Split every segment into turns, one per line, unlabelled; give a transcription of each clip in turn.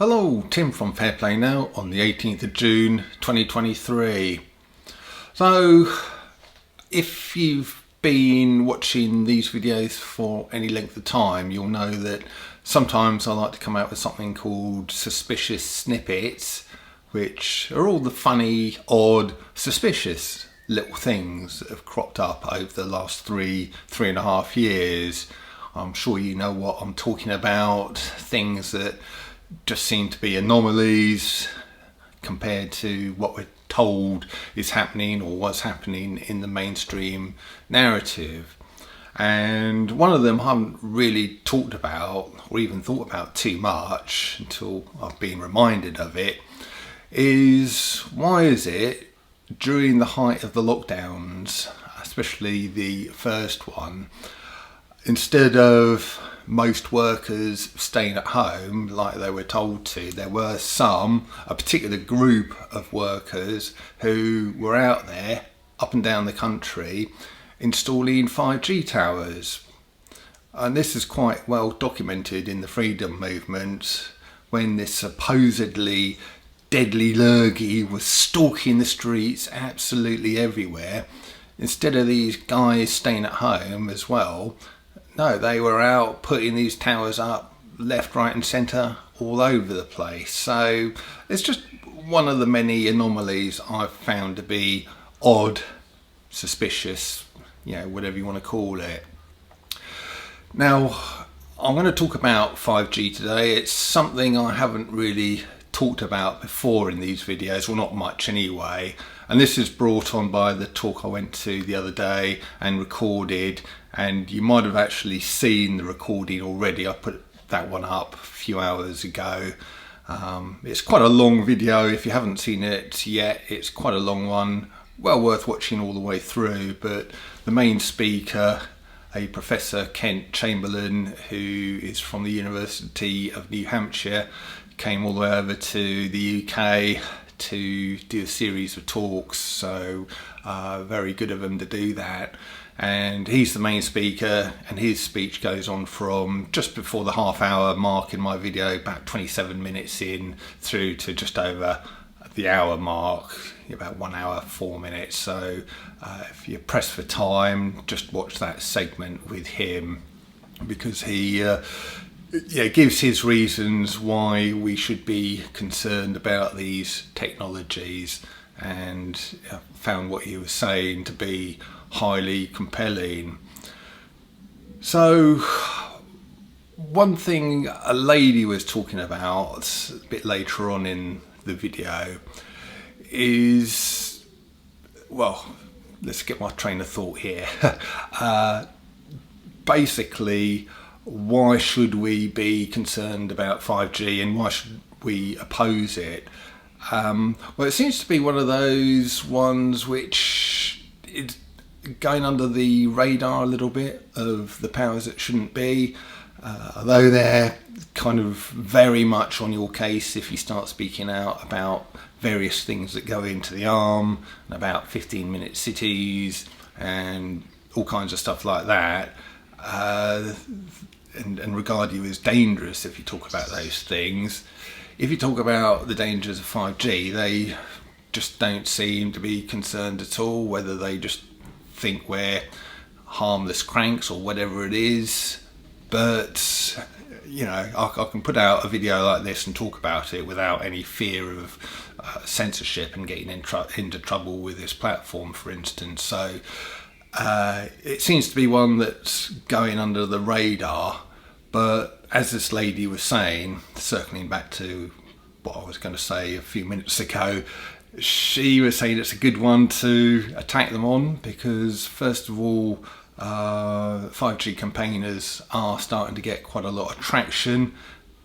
Hello, Tim from Fair Play Now on the 18th of June 2023. So, if you've been watching these videos for any length of time, you'll know that sometimes I like to come out with something called suspicious snippets, which are all the funny, odd, suspicious little things that have cropped up over the last three and a half years. I'm sure you know what I'm talking about, things that just seem to be anomalies compared to what we're told is happening or was happening in the mainstream narrative. And one of them I haven't really talked about or even thought about too much until I've been reminded of it, is why is it during the height of the lockdowns, especially the first one, instead of most workers staying at home like they were told to, there were a particular group of workers who were out there up and down the country installing 5G towers. And this is quite well documented in the freedom movement, when this supposedly deadly lurgy was stalking the streets absolutely everywhere. Instead of these guys staying at home as well, no, they were out putting these towers up left, right and centre all over the place. So it's just one of the many anomalies I've found to be odd, suspicious, whatever you want to call it. Now, I'm going to talk about 5G today. It's something I haven't really talked about before in these videos, well, not much anyway. And this is brought on by the talk I went to the other day and recorded, and you might have actually seen the recording already. I put that one up a few hours ago. It's quite a long video. If you haven't seen it yet, it's quite a long one, well worth watching all the way through. But the main speaker, a Professor Kent Chamberlain, who is from the University of New Hampshire, came all the way over to the UK to do a series of talks, so very good of him to do that. And he's the main speaker, and his speech goes on from just before the half-hour mark in my video, about 27 minutes in, through to just over the hour mark, about 1 hour 4 minutes. So if you're pressed for time, just watch that segment with him, because he gives his reasons why we should be concerned about these technologies, and found what he was saying to be highly compelling. So one thing a lady was talking about a bit later on in the video is, well, let's get my train of thought here. Basically, why should we be concerned about 5G and why should we oppose it? Well, it seems to be one of those ones which is going under the radar a little bit of the powers that shouldn't be, although they're kind of very much on your case if you start speaking out about various things that go into the arm, and about 15-minute cities and all kinds of stuff like that. And regard you as dangerous if you talk about those things. If you talk about the dangers of 5G, they just don't seem to be concerned at all, whether they just think we're harmless cranks or whatever it is. But, I can put out a video like this and talk about it without any fear of censorship and getting into trouble with this platform, for instance. So it seems to be one that's going under the radar, but as this lady was saying, circling back to what I was going to say a few minutes ago, she was saying it's a good one to attack them on, because first of all, 5G campaigners are starting to get quite a lot of traction.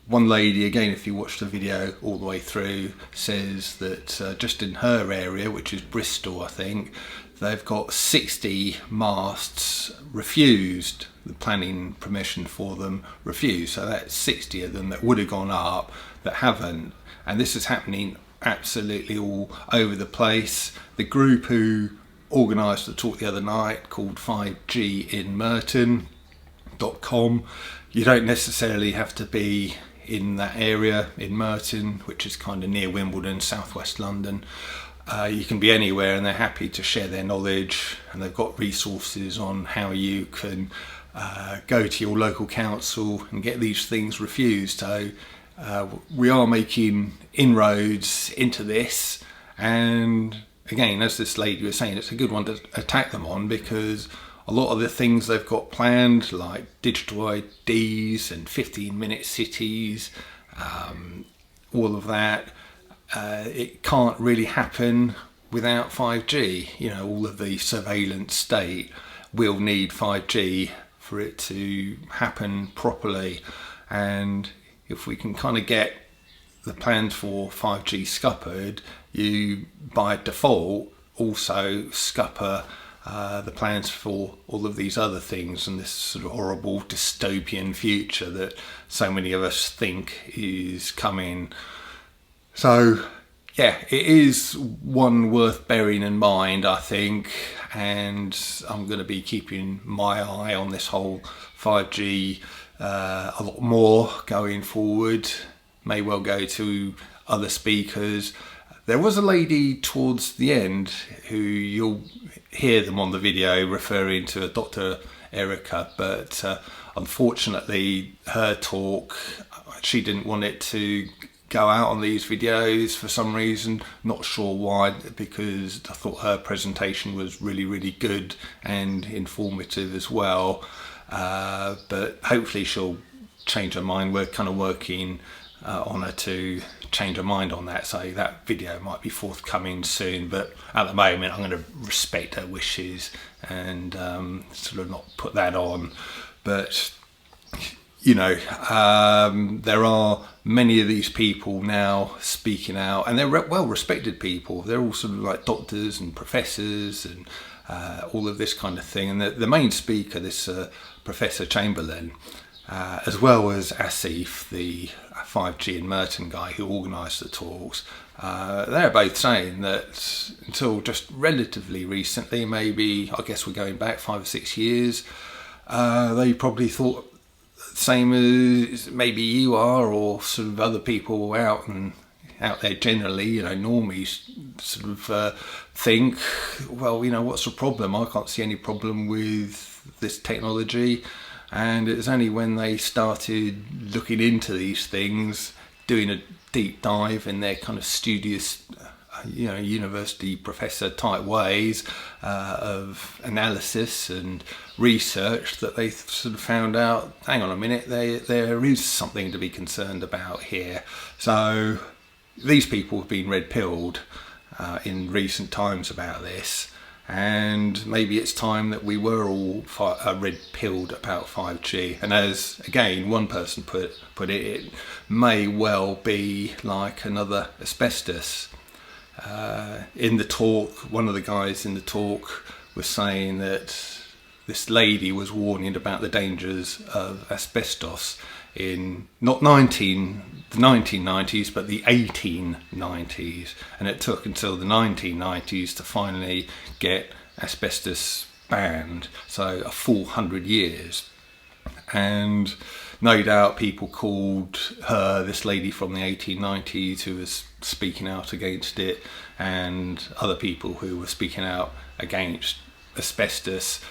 One lady, again, if you watch the video all the way through, says that just in her area, which is Bristol, I think, they've got 60 masts refused, the planning permission for them refused. So that's 60 of them that would have gone up that haven't. And this is happening absolutely all over the place. The group who organised the talk the other night, called 5G in Merton, .com. You don't necessarily have to be in that area in Merton, which is kind of near Wimbledon, southwest London. You can be anywhere, and they're happy to share their knowledge, and they've got resources on how you can go to your local council and get these things refused. So we are making inroads into this, and again, as this lady was saying, it's a good one to attack them on, because a lot of the things they've got planned, like digital IDs and 15-minute cities, all of that, it can't really happen without 5G. You know, all of the surveillance state will need 5G for it to happen properly. And if we can kind of get the plans for 5G scuppered, you by default also scupper the plans for all of these other things, and this sort of horrible dystopian future that so many of us think is coming. So yeah, it is one worth bearing in mind, I think, and I'm going to be keeping my eye on this whole 5G a lot more going forward. May well go to other speakers. There was a lady towards the end who you'll hear them on the video referring to Dr. Erica, but unfortunately her talk, she didn't want it to go out on these videos for some reason. Not sure why, because I thought her presentation was really, really good and informative as well. But hopefully she'll change her mind. We're kind of working on her to change her mind on that, so that video might be forthcoming soon, but at the moment I'm going to respect her wishes and sort of not put that on. But you know, there are many of these people now speaking out, and they're well respected people. They're all sort of like doctors and professors and all of this kind of thing. And the main speaker, this Professor Chamberlain, as well as Asif, the 5G in Merton guy who organised the talks, they're both saying that until just relatively recently, maybe, I guess we're going back 5 or 6 years, they probably thought same as maybe you are, or sort of other people out there generally, you know, normies sort of think, well, you know, what's the problem? I can't see any problem with this technology. And it was only when they started looking into these things, doing a deep dive in their kind of studious, you know, university professor type ways of analysis and research, that they sort of found out, hang on a minute, there is something to be concerned about here. So these people have been red-pilled in recent times about this, and maybe it's time that we were all red-pilled about 5G. And as, again, one person put it, it may well be like another asbestos. In the talk, one of the guys in the talk was saying that this lady was warning about the dangers of asbestos in not the 1990s, but the 1890s. And it took until the 1990s to finally get asbestos banned, so a full 100 years. And no doubt people called her, this lady from the 1890s who was speaking out against it, and other people who were speaking out against asbestos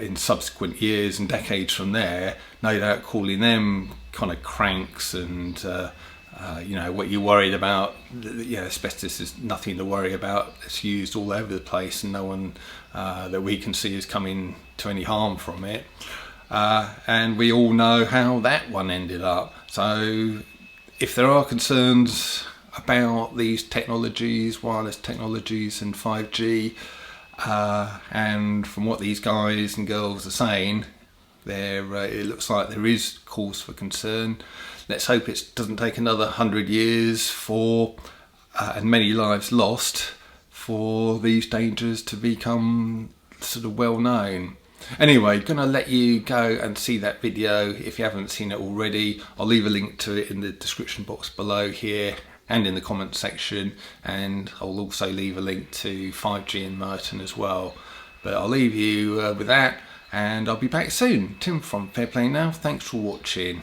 in subsequent years and decades from there, no doubt calling them kind of cranks and you know, what you're worried about, yeah, asbestos is nothing to worry about. It's used all over the place, and no one that we can see is coming to any harm from it. And we all know how that one ended up. So if there are concerns about these technologies, wireless technologies and 5G, and from what these guys and girls are saying, it looks like there is cause for concern. Let's hope it doesn't take another 100 years for and many lives lost for these dangers to become sort of well known. Anyway, gonna let you go and see that video if you haven't seen it already. I'll leave a link to it in the description box below here and in the comment section, and I'll also leave a link to 5G in Merton as well. But I'll leave you with that, and I'll be back soon. Tim from Fair Play Now, thanks for watching.